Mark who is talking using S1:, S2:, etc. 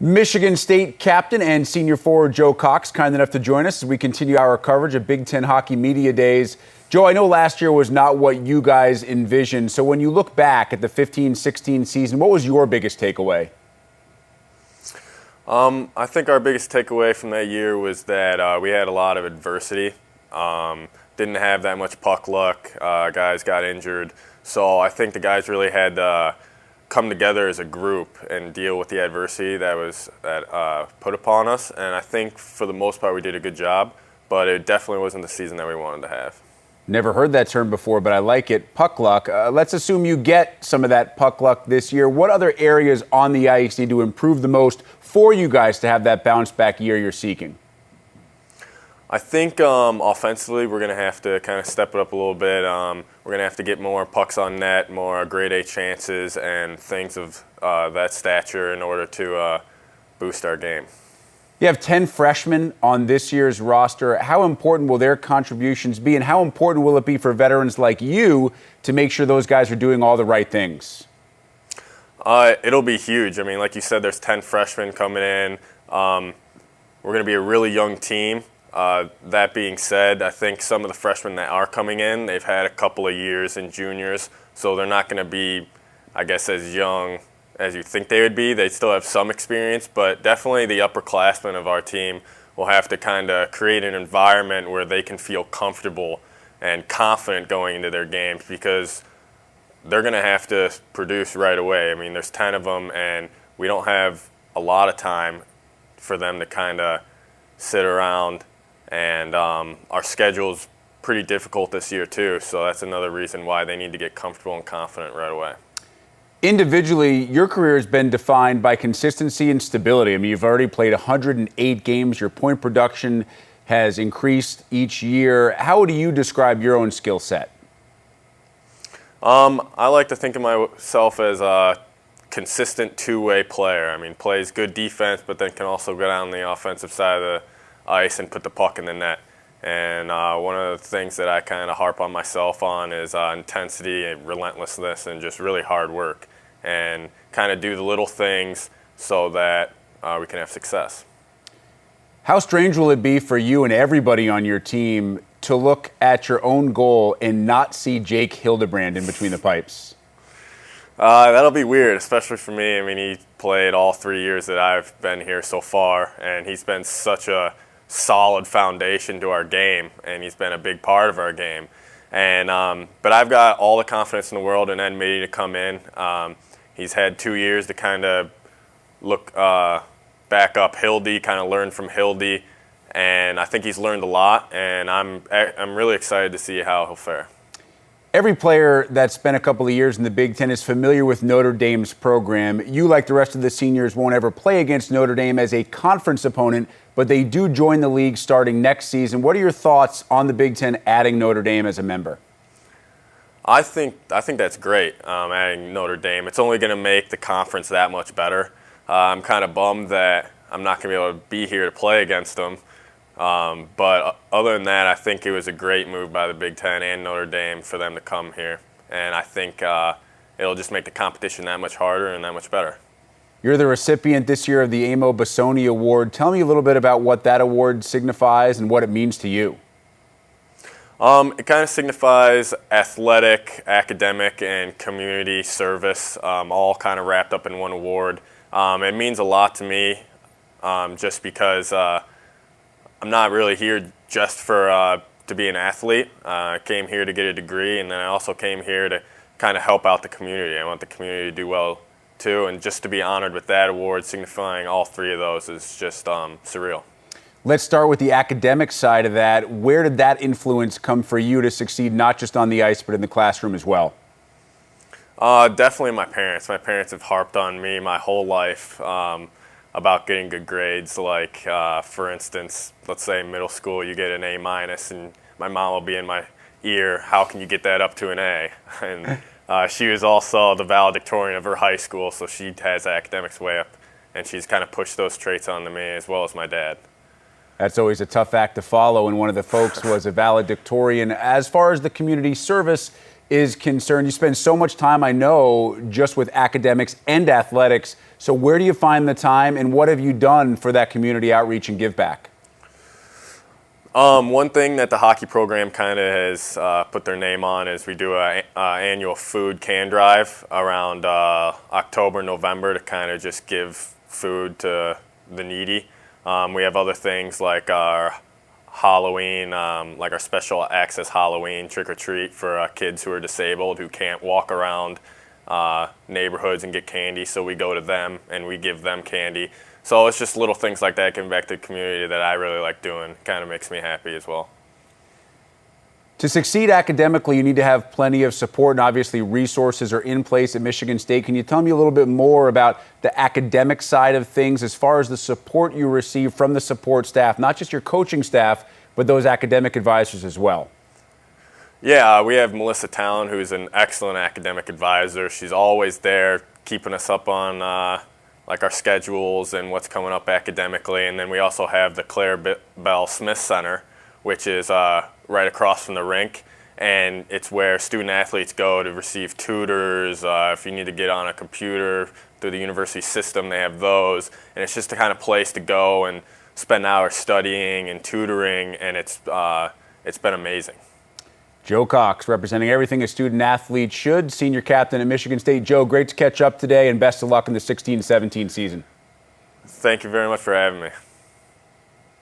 S1: Michigan State captain and senior forward Joe Cox, kind enough to join us as we continue our coverage of Big Ten Hockey Media Days. Joe, I know last year was not what you guys envisioned. So when you look back at the 15-16 season, what was your biggest takeaway?
S2: I think our biggest takeaway from that year was that we had a lot of adversity. Didn't have that much puck luck. Guys got injured. So I think the guys really had to come together as a group and deal with the adversity that was put upon us. And I think for the most part we did a good job, but it definitely wasn't the season that we wanted to have.
S1: Never heard that term before, but I like it. Puck luck. Let's assume you get some of that puck luck this year. What other areas on the ice need to improve the most for you guys to have that bounce back year you're seeking?
S2: I think offensively we're going to have to kind of step it up a little bit. We're going to have to get more pucks on net, more grade A chances, and things of that stature in order to boost our game.
S1: You have 10 freshmen on this year's roster. How important will their contributions be, and how important will it be for veterans like you to make sure those guys are doing all the right things?
S2: It'll be huge. I mean, like you said, there's 10 freshmen coming in. We're going to be a really young team. That being said, I think some of the freshmen that are coming in, they've had a couple of years in juniors, so they're not going to be, I guess, as young as you think they would be. They still have some experience, but definitely the upperclassmen of our team will have to kind of create an environment where they can feel comfortable and confident going into their games, because they're going to have to produce right away. I mean, there's 10 of them, and we don't have a lot of time for them to kind of sit around. And our schedule's pretty difficult this year too, so that's another reason why they need to get comfortable and confident right away.
S1: Individually, your career has been defined by consistency and stability. I mean, you've already played 108 games. Your point production has increased each year. How do you describe your own skill set?
S2: I like to think of myself as a consistent two-way player. I mean, plays good defense, but then can also go down the offensive side of the ice and put the puck in the net. And one of the things that I kind of harp on myself on is intensity and relentlessness and just really hard work, and kind of do the little things so that we can have success.
S1: How strange will it be for you and everybody on your team to look at your own goal and not see Jake Hildebrand in between the pipes?
S2: That'll be weird, especially for me. I mean, he played all 3 years that I've been here so far, and he's been such a solid foundation to our game, and he's been a big part of our game. And but I've got all the confidence in the world in Ed Mitty to come in. He's had 2 years to kind of look back up Hildy, kind of learn from Hildy, and I think he's learned a lot, and I'm really excited to see how he'll fare.
S1: Every player that's spent a couple of years in the Big Ten is familiar with Notre Dame's program. You, like the rest of the seniors, won't ever play against Notre Dame as a conference opponent, but they do join the league starting next season. What are your thoughts on the Big Ten adding Notre Dame as a member?
S2: I think that's great, adding Notre Dame. It's only going to make the conference that much better. I'm kind of bummed that I'm not going to be able to be here to play against them. But other than that, I think it was a great move by the Big Ten and Notre Dame for them to come here. And I think it'll just make the competition that much harder and that much better.
S1: You're the recipient this year of the Sony Award. Tell me a little bit about what that award signifies and what it means to you.
S2: It kind of signifies athletic, academic, and community service, all kind of wrapped up in one award. It means a lot to me just because I'm not really here just for to be an athlete. I came here to get a degree, and then I also came here to kind of help out the community. I want the community to do well too, and just to be honored with that award signifying all three of those is just surreal.
S1: Let's start with the academic side of that. Where did that influence come for you to succeed, not just on the ice, but in the classroom as well?
S2: Definitely my parents. My parents have harped on me my whole life about getting good grades. Like, for instance, let's say in middle school you get an A-, and my mom will be in my ear, how can you get that up to an A? And she was also the valedictorian of her high school, so she has academics way up, and she's kind of pushed those traits onto me as well as my dad.
S1: That's always a tough act to follow, and one of the folks was a valedictorian. As far as the community service, is concerned, you spend so much time, I know, just with academics and athletics. So where do you find the time, and what have you done for that community outreach and give back?
S2: One thing that the hockey program kind of has put their name on is we do an annual food can drive around October, November to kind of just give food to the needy. We have other things like our Halloween, like our special access Halloween trick-or-treat for kids who are disabled who can't walk around neighborhoods and get candy, so we go to them and we give them candy. So it's just little things like that giving back to the community that I really like doing. Kind of makes me happy as well.
S1: To succeed academically, you need to have plenty of support, and obviously resources are in place at Michigan State. Can you tell me a little bit more about the academic side of things as far as the support you receive from the support staff, not just your coaching staff, but those academic advisors as well?
S2: Yeah, we have Melissa Talon, who's an excellent academic advisor. She's always there keeping us up on like our schedules and what's coming up academically. And then we also have the Claire Bell Smith Center, which is right across from the rink. And it's where student athletes go to receive tutors. If you need to get on a computer through the university system, they have those. And it's just the kind of place to go and spend hours studying and tutoring, and it's been amazing.
S1: Joe Cox, representing everything a student athlete should, senior captain at Michigan State. Joe, great to catch up today, and best of luck in the 16-17 season.
S2: Thank you very much for having me.